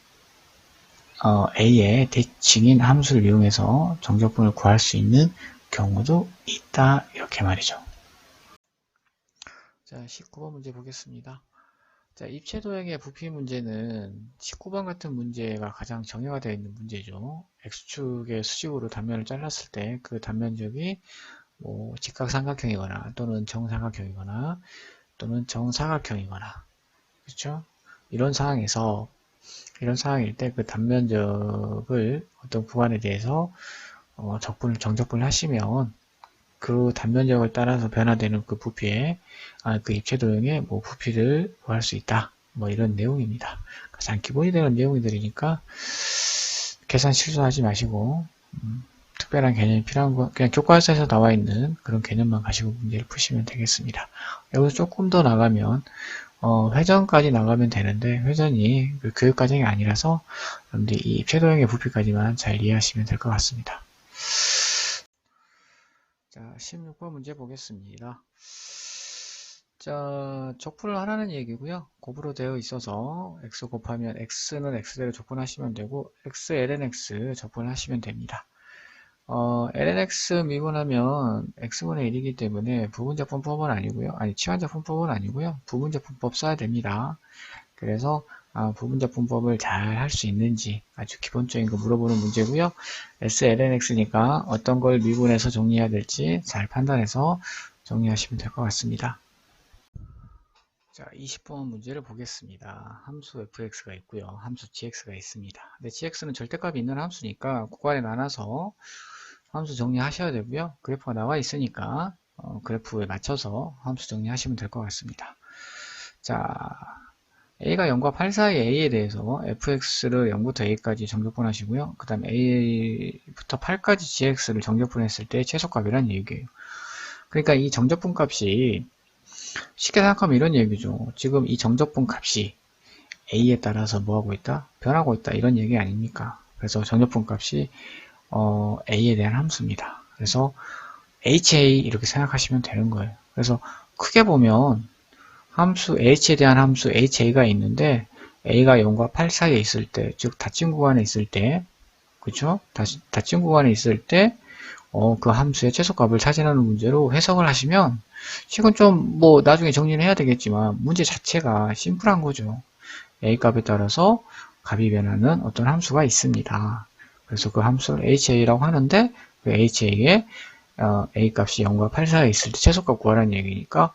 a의 대칭인 함수를 이용해서 정적분을 구할 수 있는 경우도 있다 이렇게 말이죠. 자, 19번 문제 보겠습니다. 자, 입체도형의 부피 문제는 19번 같은 문제가 가장 정의가 되어 있는 문제죠. x축의 수직으로 단면을 잘랐을 때 그 단면적이 뭐 직각삼각형이거나 또는 정삼각형이거나 또는 정사각형이거나 그렇죠? 이런 상황일 때 그 단면적을 어떤 구간에 대해서 정적분을 하시면 그 단면적을 따라서 변화되는 그 부피의 그 입체도형의 뭐 부피를 구할 수 있다. 뭐 이런 내용입니다. 가장 기본이 되는 내용들이니까 계산 실수하지 마시고 특별한 개념이 필요한 거 그냥 교과서에서 나와 있는 그런 개념만 가지고 문제를 푸시면 되겠습니다. 여기서 조금 더 나가면 회전까지 나가면 되는데 회전이 그 교육과정이 아니라서 여러분들이 이 입체도형의 부피까지만 잘 이해하시면 될 것 같습니다. 자, 16번 문제 보겠습니다. 자, 적분을 하라는 얘기고요. 곱으로 되어 있어서 x 곱하면 x는 x대로 적분하시면 되고 x ln x 적분하시면 됩니다. ln x 미분하면 x분의 1이기 때문에 부분적분법은 아니고요. 아니 치환적분법은 아니고요. 부분적분법 써야 됩니다. 그래서 부분적분법을 잘 할 수 있는지 아주 기본적인 거 물어보는 문제고요. s ln x니까 어떤 걸 미분해서 정리해야 될지 잘 판단해서 정리하시면 될 것 같습니다. 자, 20번 문제를 보겠습니다. 함수 fx가 있고요. 함수 gx가 있습니다. 근데 gx는 절대값이 있는 함수니까 구간에 나눠서 함수 정리하셔야 되고요. 그래프가 나와 있으니까 그래프에 맞춰서 함수 정리하시면 될 것 같습니다. 자, a가 0과 8 사이 a에 대해서 fx를 0부터 a까지 정적분하시고요. 그 다음에 a부터 8까지 gx를 정적분했을 때 최소값이란 얘기예요. 그러니까 이 정적분 값이 쉽게 생각하면 이런 얘기죠. 지금 이 정적분 값이 a에 따라서 뭐하고 있다? 변하고 있다. 이런 얘기 아닙니까? 그래서 정적분 값이 a에 대한 함수입니다. 그래서 ha 이렇게 생각하시면 되는 거예요. 그래서 크게 보면 함수 h에 대한 함수 ha가 있는데 a가 0과 8 사이에 있을 때, 즉 닫힌 구간에 있을 때, 그렇죠? 닫힌 구간에 있을 때 그 함수의 최소값을 찾으라는 문제로 해석을 하시면 이건 좀 뭐 나중에 정리를 해야 되겠지만 문제 자체가 심플한 거죠. a 값에 따라서 값이 변하는 어떤 함수가 있습니다. 그래서 그 함수를 ha라고 하는데 그 ha의 a 값이 0과 8 사이에 있을 때 최소값 구하라는 얘기니까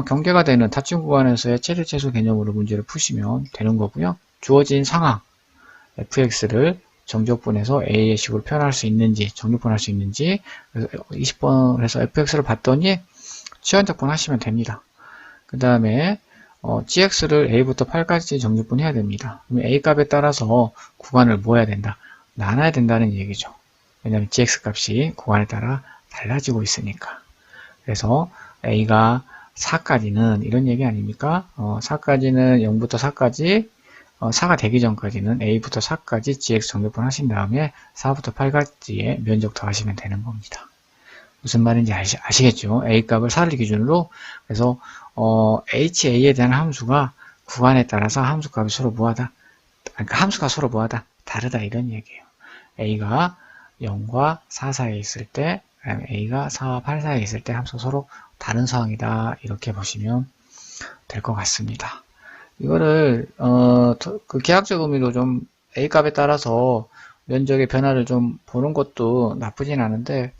경계가 되는 닫힌 구간에서의 최대최소 개념으로 문제를 푸시면 되는 거고요. 주어진 상황 fx를 정적분해서 a의 식으로 표현할 수 있는지 정적분할 수 있는지 20번에서 fx를 봤더니 치환적분 하시면 됩니다. 그 다음에 gx를 a부터 8까지 정적분 해야 됩니다. 그럼 a 값에 따라서 구간을 뭐 해야 된다? 나눠야 된다는 얘기죠. 왜냐하면 gx 값이 구간에 따라 달라지고 있으니까. 그래서 a가 4까지는 이런 얘기 아닙니까? 4까지는 0부터 4까지 4가 되기 전까지는 a부터 4까지 gx 정적분 하신 다음에 4부터 8까지의 면적 더하시면 되는 겁니다. 무슨 말인지 아시겠죠? a 값을 4를 기준으로 그래서 ha에 대한 함수가 구간에 따라서 함수 값이 서로 뭐하다? 그러니까 함수가 서로 뭐하다? 다르다 이런 얘기예요. a가 0과 4 사이에 있을 때, 그다음에 a가 4와 8 사이에 있을 때 함수가 서로 다른 상황이다. 이렇게 보시면 될 것 같습니다. 이거를 그 계약적 의미로 좀 a 값에 따라서 면적의 변화를 좀 보는 것도 나쁘진 않은데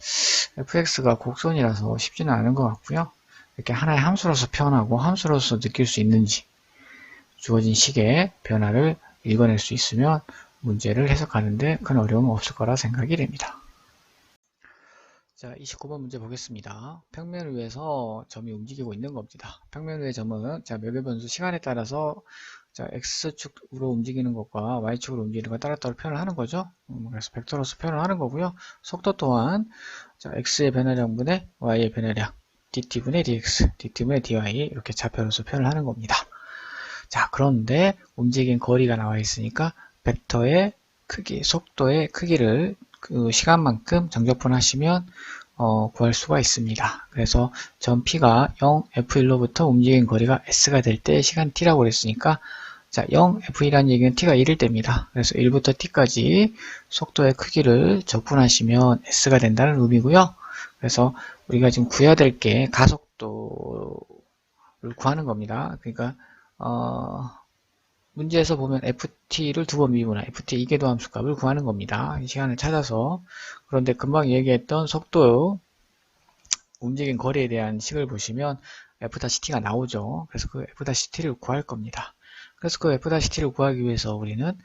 fx가 곡선이라서 쉽지는 않은 것 같고요. 이렇게 하나의 함수로서 표현하고 함수로서 느낄 수 있는지 주어진 식의 변화를 읽어낼 수 있으면 문제를 해석하는데 큰 어려움은 없을 거라 생각이 됩니다. 자, 29번 문제 보겠습니다. 평면 위에서 점이 움직이고 있는 겁니다. 평면 위의 점은 자, 매개 변수 시간에 따라서 자, x축으로 움직이는 것과 y축으로 움직이는 것 따로따로 표현을 하는 거죠. 그래서 벡터로서 표현을 하는 거고요. 속도 또한 자, x의 변화량분의 y의 변화량 dt분의 dx, dt분의 dy 이렇게 좌표로서 표현을 하는 겁니다. 자, 그런데 움직인 거리가 나와 있으니까 벡터의 크기, 속도의 크기를 그 시간만큼 정적분하시면 구할 수가 있습니다. 그래서 점 P가 0, F1로부터 움직인 거리가 S가 될 때 시간 T라고 그랬으니까 자, 0, F1이라는 얘기는 T가 1일 때입니다. 그래서 1부터 T까지 속도의 크기를 적분하시면 S가 된다는 의미고요. 그래서 우리가 지금 구해야 될 게 가속도를 구하는 겁니다. 그러니까 문제에서 보면 ft를 두 번 미분한 ft 이궤도 함수값을 구하는 겁니다. 이 시간을 찾아서. 그런데 금방 얘기했던 속도 움직인 거리에 대한 식을 보시면 f-t가 나오죠. 그래서 그 f-t를 구할 겁니다. 그래서 그 f-t를 구하기 위해서 우리는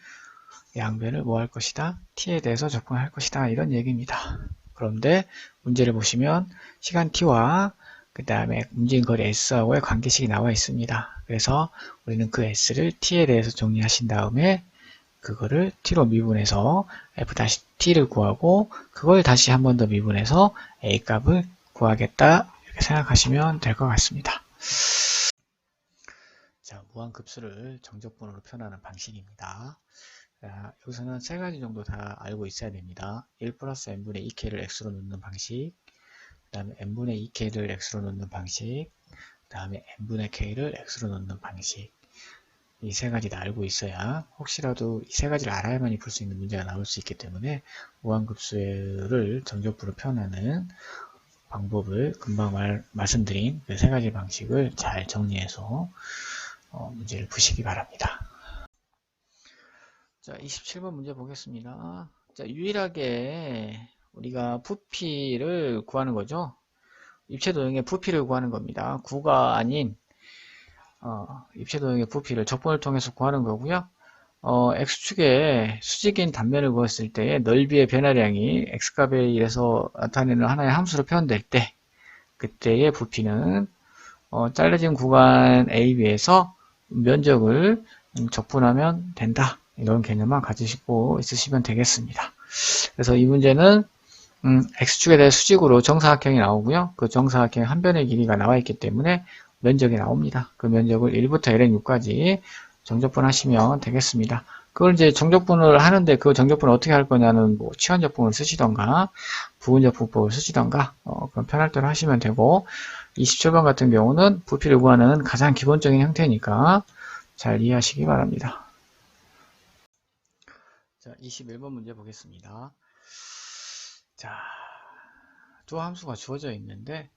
양변을 뭐 할 것이다? t에 대해서 적분할 것이다. 이런 얘기입니다. 그런데 문제를 보시면 시간 t와 그 다음에 움직인 거리 s하고의 관계식이 나와 있습니다. 그래서 우리는 그 s를 t에 대해서 정리하신 다음에 그거를 t로 미분해서 f-t를 구하고 그걸 다시 한 번 더 미분해서 a 값을 구하겠다 이렇게 생각하시면 될 것 같습니다. 자, 무한급수를 정적분으로 표현하는 방식입니다. 자, 여기서는 세 가지 정도 다 알고 있어야 됩니다. 1 플러스 n분의 2k를 x로 넣는 방식, 그 다음에 n분의 2k를 x로 넣는 방식, 그 다음에 n분의 k를 x로 넣는 방식. 이 세 가지 다 알고 있어야 혹시라도 이 세 가지를 알아야만이 풀 수 있는 문제가 나올 수 있기 때문에 무한급수를 정적분으로 표현하는 방법을 금방 말씀드린 그 세 가지 방식을 잘 정리해서 문제를 푸시기 바랍니다. 자, 27번 문제 보겠습니다. 자, 유일하게 우리가 부피를 구하는 거죠. 입체도형의 부피를 구하는 겁니다. 구가 아닌 입체도형의 부피를 적분을 통해서 구하는 거고요. x축에 수직인 단면을 그었을 때의 넓이의 변화량이 x값에 의해서 나타내는 하나의 함수로 표현될 때 그때의 부피는 잘라진 구간 AB에서 면적을 적분하면 된다. 이런 개념만 가지시고 있으시면 되겠습니다. 그래서 이 문제는 x축에 대해 수직으로 정사각형이 나오고요. 그 정사각형 한 변의 길이가 나와 있기 때문에 면적이 나옵니다. 그 면적을 1부터 ln6까지 정적분 하시면 되겠습니다. 그걸 이제 정적분을 하는데 그 정적분을 어떻게 할 거냐는 뭐 치환적분을 쓰시던가 부분적분법을 쓰시던가 그럼 편할 대로 하시면 되고 27번 같은 경우는 부피를 구하는 가장 기본적인 형태니까 잘 이해하시기 바랍니다. 자, 21번 문제 보겠습니다. 자, 두 함수가 주어져 있는데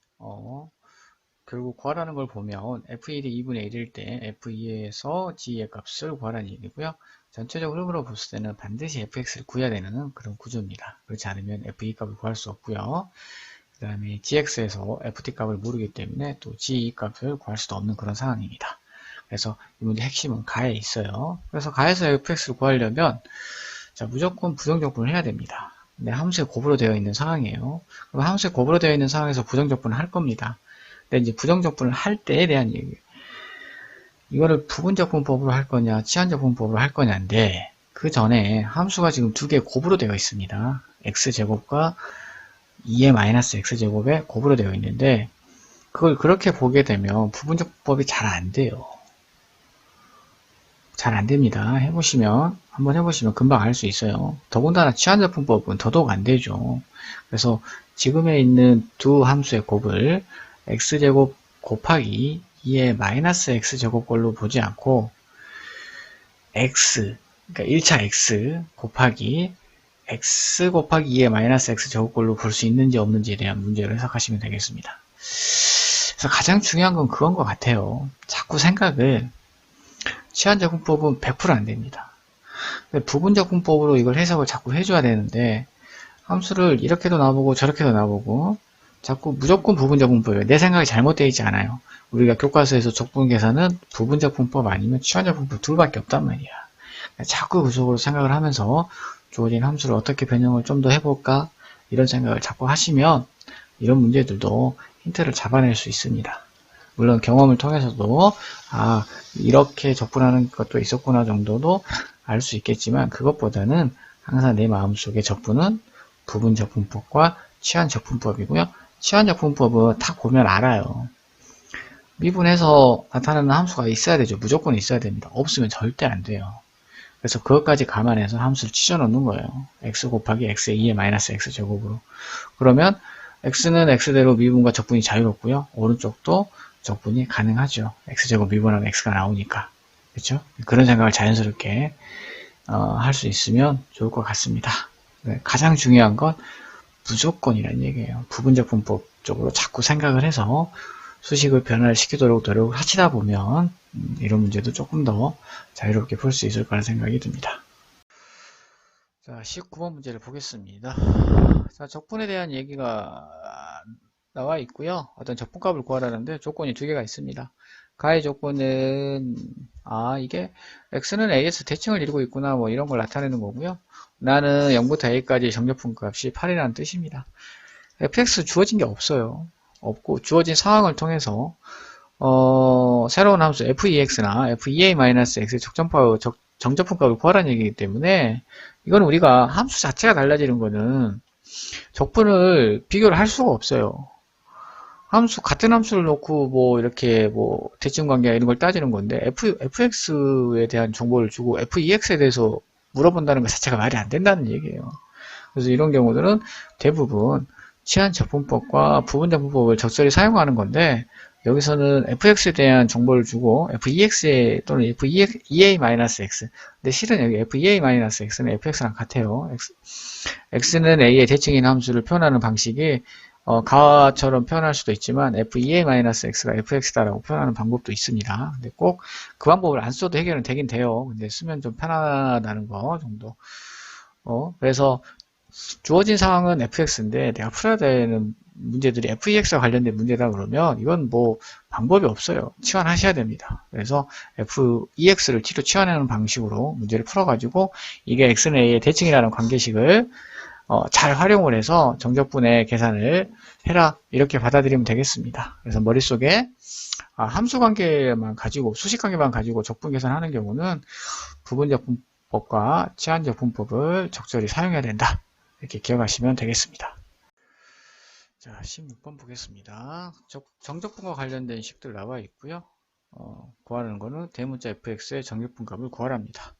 결국 구하라는 걸 보면 f1이 2분의 1일 때 f2에서 g의 값을 구하라는 얘기고요. 전체적으로 흐름으로 봤을 때는 반드시 fx를 구해야 되는 그런 구조입니다. 그렇지 않으면 f2 값을 구할 수 없고요. 그 다음에 gx에서 ft 값을 모르기 때문에 또 g 값을 구할 수도 없는 그런 상황입니다. 그래서 이 문제 핵심은 가에 있어요. 그래서 가에서 fx를 구하려면 자, 무조건 부정적분을 해야 됩니다. 근데 함수에 곱으로 되어 있는 상황이에요. 그럼 함수에 곱으로 되어 있는 상황에서 부정적분을 할 겁니다. 근데 이제 부정적분을 할 때에 대한 얘기예요. 이거를 부분적분법으로 할 거냐, 치환적분법으로 할 거냐인데 그 전에 함수가 지금 두 개 곱으로 되어 있습니다. x제곱과 2의 마이너스 x제곱에 곱으로 되어 있는데 그걸 그렇게 보게 되면 부분적분법이 잘 안 돼요. 잘 안 됩니다. 한번 해보시면 금방 알 수 있어요. 더군다나 치환적분법은 더더욱 안 되죠. 그래서 지금에 있는 두 함수의 곱을 x제곱 곱하기 2의 마이너스 x제곱 걸로 보지 않고 x, 그러니까 1차 x 곱하기 x 곱하기 2의 마이너스 x 제곱꼴로 볼 수 있는지 없는지에 대한 문제를 해석하시면 되겠습니다. 그래서 가장 중요한 건 그건 것 같아요. 자꾸 생각을 치환적분법은 100% 안 됩니다. 부분적분법으로 이걸 해석을 자꾸 해줘야 되는데 함수를 이렇게도 놔보고 저렇게도 놔보고 자꾸 무조건 부분적분법이에요. 내 생각이 잘못되어 있지 않아요. 우리가 교과서에서 적분 계산은 부분적분법 아니면 치환적분법 둘밖에 없단 말이야. 자꾸 그 속으로 생각을 하면서 주어진 함수를 어떻게 변형을 좀 더 해볼까 이런 생각을 자꾸 하시면 이런 문제들도 힌트를 잡아낼 수 있습니다. 물론 경험을 통해서도 이렇게 적분하는 것도 있었구나 정도도 알 수 있겠지만 그것보다는 항상 내 마음속에 적분은 부분적분법과 치환적분법이고요. 치환적분법은 딱 보면 알아요. 미분해서 나타나는 함수가 있어야 되죠. 무조건 있어야 됩니다. 없으면 절대 안 돼요. 그래서 그것까지 감안해서 함수를 치져 넣는 거예요. x 곱하기 x의 2의 마이너스 x 제곱으로. 그러면 x는 x대로 미분과 적분이 자유롭고요. 오른쪽도 적분이 가능하죠. x제곱 미분하면 x가 나오니까. 그렇죠? 그런 생각을 자연스럽게 할 수 있으면 좋을 것 같습니다. 가장 중요한 건 무조건이라는 얘기예요. 부분적분법 쪽으로 자꾸 생각을 해서 수식을 변화를 시키도록 노력을 하시다 보면 이런 문제도 조금 더 자유롭게 풀 수 있을 거라는 생각이 듭니다. 자, 19번 문제를 보겠습니다. 자, 적분에 대한 얘기가 나와 있고요. 어떤 적분값을 구하라는데 조건이 두 개가 있습니다. 가의 조건은 이게 x는 a에서 대칭을 이루고 있구나 뭐 이런 걸 나타내는 거고요. 나는 0부터 a까지 정적분값이 8이라는 뜻입니다. fx 주어진 게 없어요. 없고 주어진 상황을 통해서 새로운 함수 f2x나 f2a-x의 정적분값을 구하라는 얘기이기 때문에 이건 우리가 함수 자체가 달라지는 거는 적분을 비교를 할 수가 없어요. 같은 함수를 놓고 이렇게 대칭 관계나 이런 걸 따지는 건데 fx에 대한 정보를 주고 f2x에 대해서 물어본다는 것 자체가 말이 안 된다는 얘기예요. 그래서 이런 경우들은 대부분 치환적분법과 부분적분법을 적절히 사용하는 건데 여기서는 fx에 대한 정보를 주고 f2x 또는 f2a-x 근데 실은 여기 f2a-x는 fx랑 같아요. x는 a의 대칭인 함수를 표현하는 방식이 가처럼 표현할 수도 있지만 f2a-x가 fx다라고 표현하는 방법도 있습니다. 근데 꼭 그 방법을 안 써도 해결은 되긴 돼요. 근데 쓰면 좀 편하다는 거 정도. 그래서 주어진 상황은 fx인데 내가 풀어야 되는 문제들이 f2x와 관련된 문제다 그러면 이건 방법이 없어요. 치환하셔야 됩니다. 그래서 f2x를 t로 치환하는 방식으로 문제를 풀어가지고 이게 x는 a의 대칭이라는 관계식을 잘 활용을 해서 정적분의 계산을 해라 이렇게 받아들이면 되겠습니다. 그래서 머릿속에 함수 관계만 가지고 수식 관계만 가지고 적분 계산하는 경우는 부분적분법과 치환적분법을 적절히 사용해야 된다. 이렇게 기억하시면 되겠습니다. 자, 16번 보겠습니다. 정적분과 관련된 식들 나와 있고요. 구하는 거는 대문자 fx의 정적분값을 구하랍니다.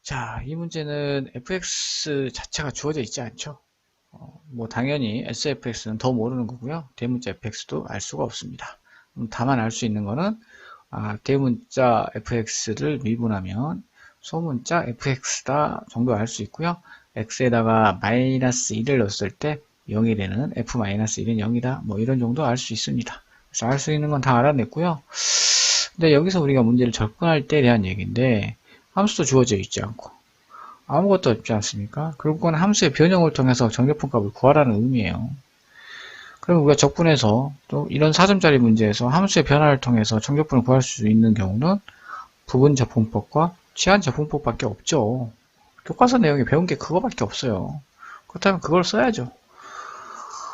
자, 이 문제는 fx 자체가 주어져 있지 않죠. 당연히 sfx는 더 모르는 거고요. 대문자 fx도 알 수가 없습니다. 다만 알 수 있는 거는 대문자 fx를 미분하면 소문자 fx다 정도 알 수 있고요. x에다가 마이너스 1을 넣었을 때 0이 되는 f-1은 0이다. 이런 정도 알 수 있습니다. 그래서 알 수 있는 건 다 알아냈고요. 근데 여기서 우리가 문제를 접근할 때에 대한 얘기인데 함수도 주어져 있지 않고 아무것도 없지 않습니까? 결국은 함수의 변형을 통해서 정적분값을 구하라는 의미예요. 그럼 우리가 적분해서 또 이런 4점짜리 문제에서 함수의 변화를 통해서 정적분을 구할 수 있는 경우는 부분적분법과 치환적분법밖에 없죠. 교과서 내용에 배운 게 그거밖에 없어요. 그렇다면 그걸 써야죠.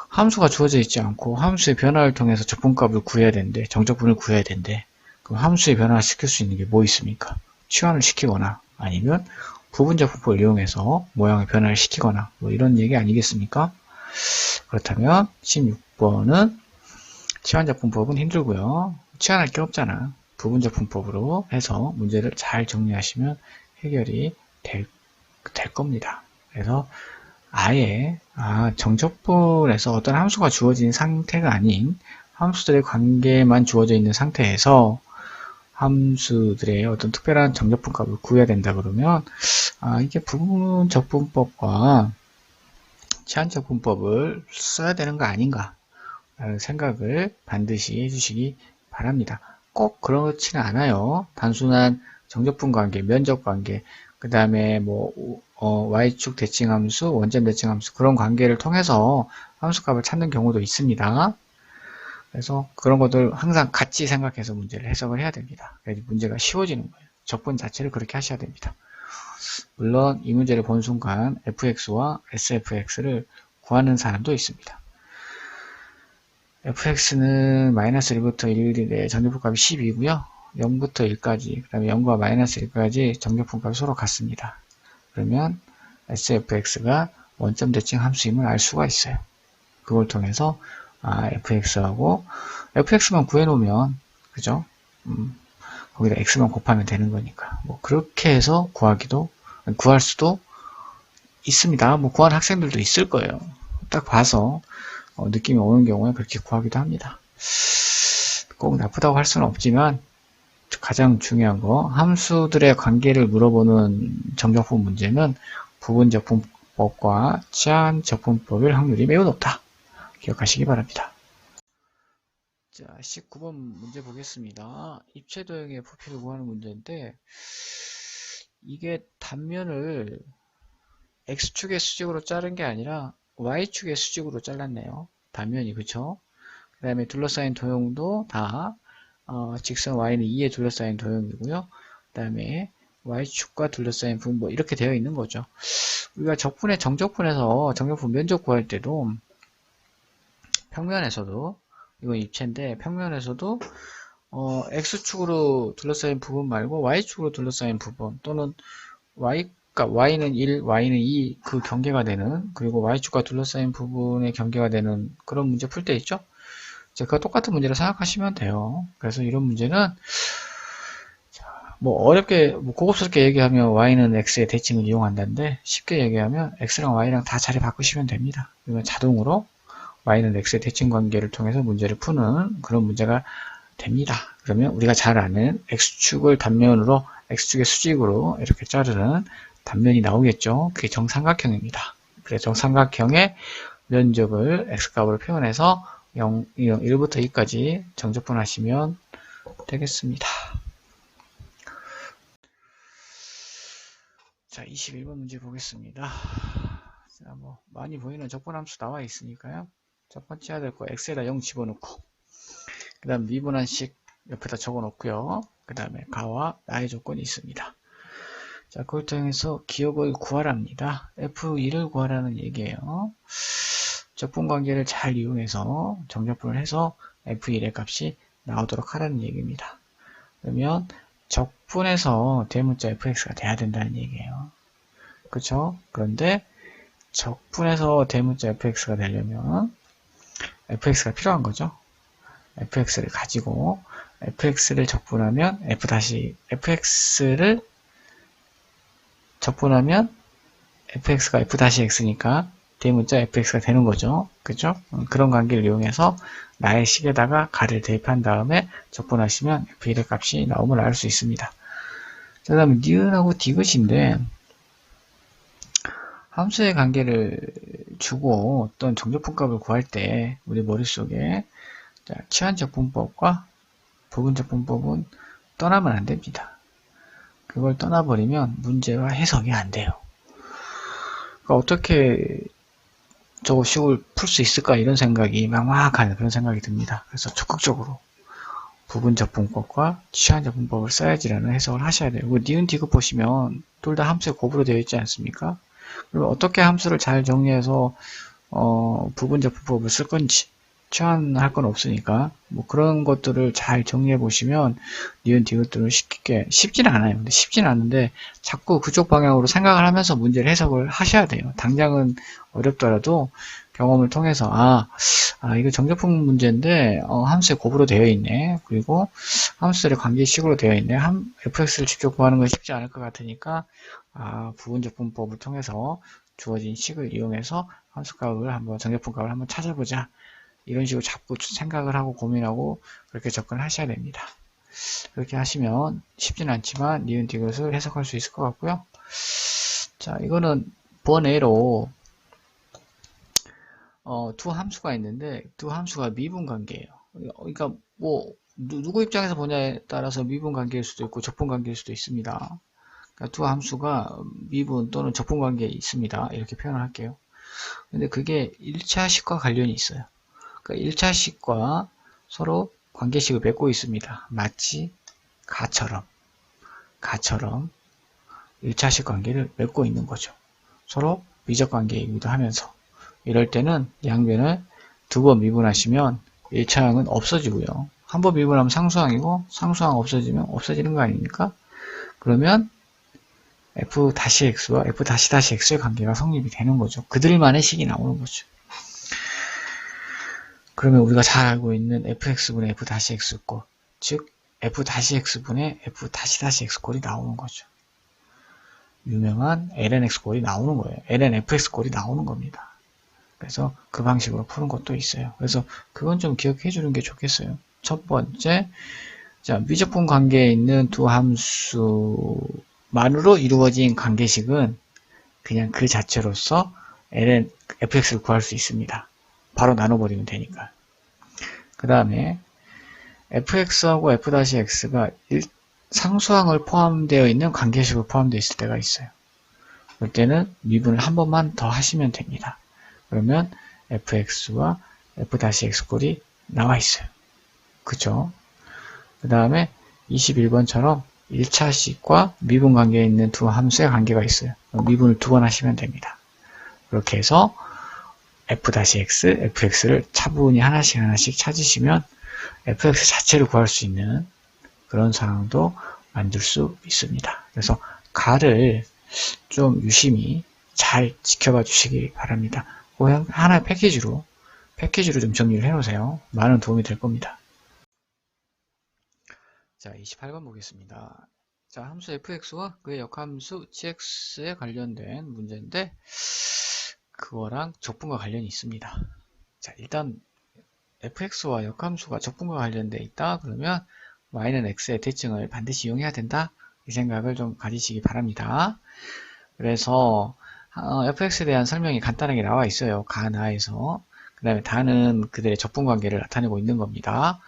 함수가 주어져 있지 않고 함수의 변화를 통해서 적분값을 구해야 되는데 정적분을 구해야 되는데 그럼 함수의 변화를 시킬 수 있는 게 뭐 있습니까? 치환을 시키거나 아니면 부분적분법을 이용해서 모양의 변화를 시키거나 이런 얘기 아니겠습니까? 그렇다면 16번은 치환적분법은 힘들고요. 치환할 게 없잖아. 부분적분법으로 해서 문제를 잘 정리하시면 해결이 될 겁니다. 그래서 아예 정적분에서 어떤 함수가 주어진 상태가 아닌 함수들의 관계만 주어져 있는 상태에서 함수들의 어떤 특별한 정적분값을 구해야 된다 그러면 이게 부분적분법과 치환적분법을 써야 되는 거 아닌가 라는 생각을 반드시 해주시기 바랍니다. 꼭 그렇지는 않아요. 단순한 정적분관계, 면적관계, 그 다음에 y축 대칭함수, 원점 대칭함수 그런 관계를 통해서 함수값을 찾는 경우도 있습니다. 그래서 그런 것들 항상 같이 생각해서 문제를 해석을 해야 됩니다. 그래서 문제가 쉬워지는 거예요. 적분 자체를 그렇게 하셔야 됩니다. 물론 이 문제를 본 순간 fx와 sfx를 구하는 사람도 있습니다. fx는 마이너스 1부터 1일에 정적분값이 10이고요. 0부터 1까지, 그 다음에 0과 마이너스 1까지 정적분값이 서로 같습니다. 그러면 sfx가 원점 대칭 함수임을 알 수가 있어요. 그걸 통해서 fx하고 fx만 구해놓으면 그죠? 거기다 x만 곱하면 되는 거니까 그렇게 해서 구할 수도 있습니다. 구하는 학생들도 있을 거예요. 딱 봐서 느낌이 오는 경우에 그렇게 구하기도 합니다. 꼭 나쁘다고 할 수는 없지만 가장 중요한 거 함수들의 관계를 물어보는 정적분 문제는 부분적분법과 치환적분법일 확률이 매우 높다. 기억하시기 바랍니다. 자, 19번 문제 보겠습니다. 입체도형의 부피를 구하는 문제인데 이게 단면을 X축의 수직으로 자른 게 아니라 Y축의 수직으로 잘랐네요. 단면이 그쵸? 그 다음에 둘러싸인 도형도 다 직선 Y는 2에 둘러싸인 도형이고요. 그 다음에 Y축과 둘러싸인 부분 이렇게 되어 있는 거죠. 우리가 정적분에서 정적분 면적 구할 때도 평면에서도 이건 입체인데 평면에서도 X축으로 둘러싸인 부분 말고 Y축으로 둘러싸인 부분 또는 그러니까 Y는 1, Y는 2 그 경계가 되는 그리고 Y축과 둘러싸인 부분의 경계가 되는 그런 문제 풀 때 있죠. 그거 똑같은 문제를 생각하시면 돼요. 그래서 이런 문제는 어렵게 고급스럽게 얘기하면 Y는 X의 대칭을 이용한다는데 쉽게 얘기하면 X랑 Y랑 다 자리 바꾸시면 됩니다. 그러면 자동으로 Y는 X의 대칭 관계를 통해서 문제를 푸는 그런 문제가 됩니다. 그러면 우리가 잘 아는 X축을 단면으로 X축의 수직으로 이렇게 자르는 단면이 나오겠죠. 그게 정삼각형입니다. 그래서 정삼각형의 면적을 X값으로 표현해서 1부터 2까지 정적분 하시면 되겠습니다. 자, 21번 문제 보겠습니다. 자, 많이 보이는 적분함수 나와 있으니까요. 첫 번째 해야 될 거 x에다 0 집어넣고 그 다음 미분한식 옆에다 적어놓고요. 그 다음에 가와 나의 조건이 있습니다. 자, 그걸 통해서 기억을 구하랍니다. f2를 구하라는 얘기예요. 적분관계를 잘 이용해서 정적분을 해서 f1의 값이 나오도록 하라는 얘기입니다. 그러면 적분에서 대문자 fx가 돼야 된다는 얘기예요. 그쵸? 그런데 적분에서 대문자 fx가 되려면 fx가 필요한 거죠. fx를 가지고 fx를 적분하면 fx를 적분하면 fx가 f-x니까 대문자 fx가 되는 거죠. 그죠? 그런 관계를 이용해서 나의 식에다가 가를 대입한 다음에 적분하시면 f1의 값이 나오면 알 수 있습니다. 그 다음에 니은하고 디귿인데 함수의 관계를 주고 어떤 정적분값을 구할 때 우리 머릿속에 치환적분법과 부분적분법은 떠나면 안 됩니다. 그걸 떠나버리면 문제가 해석이 안 돼요. 그러니까 어떻게 저거 식을 풀 수 있을까 이런 생각이 막막한 그런 생각이 듭니다. 그래서 적극적으로 부분적분법과 치환적분법을 써야지라는 해석을 하셔야 돼요. 니은 디귿 보시면 둘 다 함수의 곱으로 되어 있지 않습니까? 그럼 어떻게 함수를 잘 정리해서 부분적분법을 쓸 건지 치환할 건 없으니까 그런 것들을 잘 정리해 보시면 니은 디귿들은 쉽지는 않아요. 근데 쉽지는 않은데 자꾸 그쪽 방향으로 생각을 하면서 문제를 해석을 하셔야 돼요. 당장은 어렵더라도 경험을 통해서 이거 정적분 문제인데 함수의 곱으로 되어 있네. 그리고 함수들의 관계식으로 되어 있네. fx를 직접 구하는 건 쉽지 않을 것 같으니까 부분적분법을 통해서 주어진 식을 이용해서 정적분값을 한번 찾아보자. 이런 식으로 자꾸 생각을 하고 고민하고 그렇게 접근하셔야 됩니다. 이렇게 하시면 쉽지는 않지만 니은 디귿을 해석할 수 있을 것 같고요. 자, 이거는 번외로 두 함수가 있는데 두 함수가 미분 관계예요. 그러니까 뭐 누구 입장에서 보냐에 따라서 미분 관계일 수도 있고 적분 관계일 수도 있습니다. 그러니까 두 함수가 미분 또는 적분 관계에 있습니다. 이렇게 표현을 할게요. 근데 그게 1차식과 관련이 있어요. 그러니까 1차식과 서로 관계식을 맺고 있습니다. 마치 가처럼 1차식 관계를 맺고 있는 거죠. 서로 미적 관계이기도 하면서 이럴 때는 양변을 두 번 미분하시면 1차항은 없어지고요. 한 번 미분하면 상수항이고 상수항 없어지면 없어지는 거 아닙니까? 그러면 f-x와 f-x의 관계가 성립이 되는 거죠. 그들만의 식이 나오는 거죠. 그러면 우리가 잘 알고 있는 fx분의 f-x꼴, 즉 f-x분의 f-x꼴이 나오는 거죠. 유명한 lnx꼴이 나오는 거예요. lnfx꼴이 나오는 겁니다. 그래서 그 방식으로 푸는 것도 있어요. 그래서 그건 좀 기억해 주는 게 좋겠어요. 첫 번째, 자, 미적분 관계에 있는 두 함수만으로 이루어진 관계식은 그냥 그 자체로서 fx를 구할 수 있습니다. 바로 나눠버리면 되니까. 그 다음에 fx하고 f-x가 상수항을 포함되어 있는 관계식으로 포함되어 있을 때가 있어요. 그럴 때는 미분을 한 번만 더 하시면 됩니다. 그러면 fx와 f-x꼴이 나와 있어요. 그죠? 그 다음에 21번처럼 1차식과 미분 관계에 있는 두 함수의 관계가 있어요. 미분을 두 번 하시면 됩니다. 그렇게 해서 f-x, fx를 차분히 하나씩 찾으시면 fx 자체를 구할 수 있는 그런 상황도 만들 수 있습니다. 그래서 가를 좀 유심히 잘 지켜봐 주시기 바랍니다. 하나의 패키지로 좀 정리를 해 놓으세요. 많은 도움이 될 겁니다. 자, 28번 보겠습니다. 자, 함수 fx와 그의 역함수 gx에 관련된 문제인데 그거랑 적분과 관련이 있습니다. 자, 일단 fx와 역함수가 적분과 관련돼 있다 그러면 y는 x의 대칭을 반드시 이용해야 된다 이 생각을 좀 가지시기 바랍니다. 그래서 fx에 대한 설명이 간단하게 나와 있어요. 가나에서. 그 다음에 다는 그들의 적분 관계를 나타내고 있는 겁니다.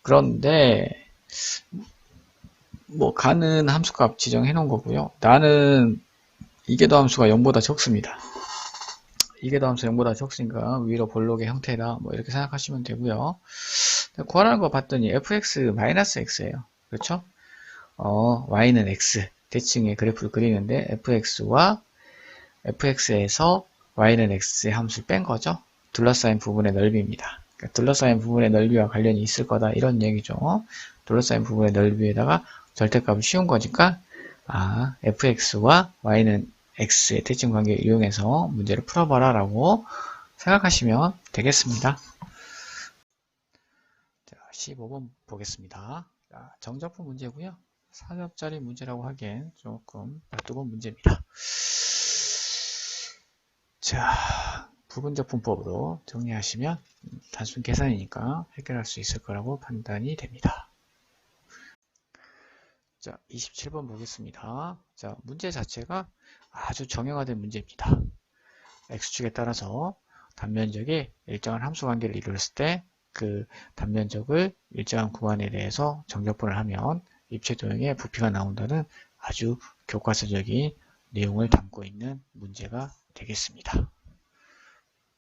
그런데 뭐 가는 함수값 지정해 놓은 거고요. 나는 이계도 함수가 0보다 적습니다. 이계도 함수 0보다 적으니까 위로 볼록의 형태다 뭐 이렇게 생각하시면 되고요. 구하라는 거 봤더니 fx-x예요. 그렇죠? y는 x 대칭의 그래프를 그리는데 fx와 fx에서 y는 x의 함수를 뺀 거죠. 둘러싸인 부분의 넓이입니다. 그러니까 둘러싸인 부분의 넓이와 관련이 있을 거다 이런 얘기죠. 둘러싸인 부분의 넓이에다가 절대값을 씌운 거니까 fx와 y는 x의 대칭 관계를 이용해서 문제를 풀어봐라 라고 생각하시면 되겠습니다. 자, 15번 보겠습니다. 자, 정적분 문제고요. 4겹짜리 문제라고 하기엔 조금 낯뜨거운 문제입니다. 자, 부분적분법으로 정리하시면 단순 계산이니까 해결할 수 있을 거라고 판단이 됩니다. 자, 27번 보겠습니다. 자, 문제 자체가 아주 정형화된 문제입니다. x축에 따라서 단면적이 일정한 함수 관계를 이루었을 때 그 단면적을 일정한 구간에 대해서 정적분을 하면 입체 도형의 부피가 나온다는 아주 교과서적인 내용을 담고 있는 문제가 되겠습니다.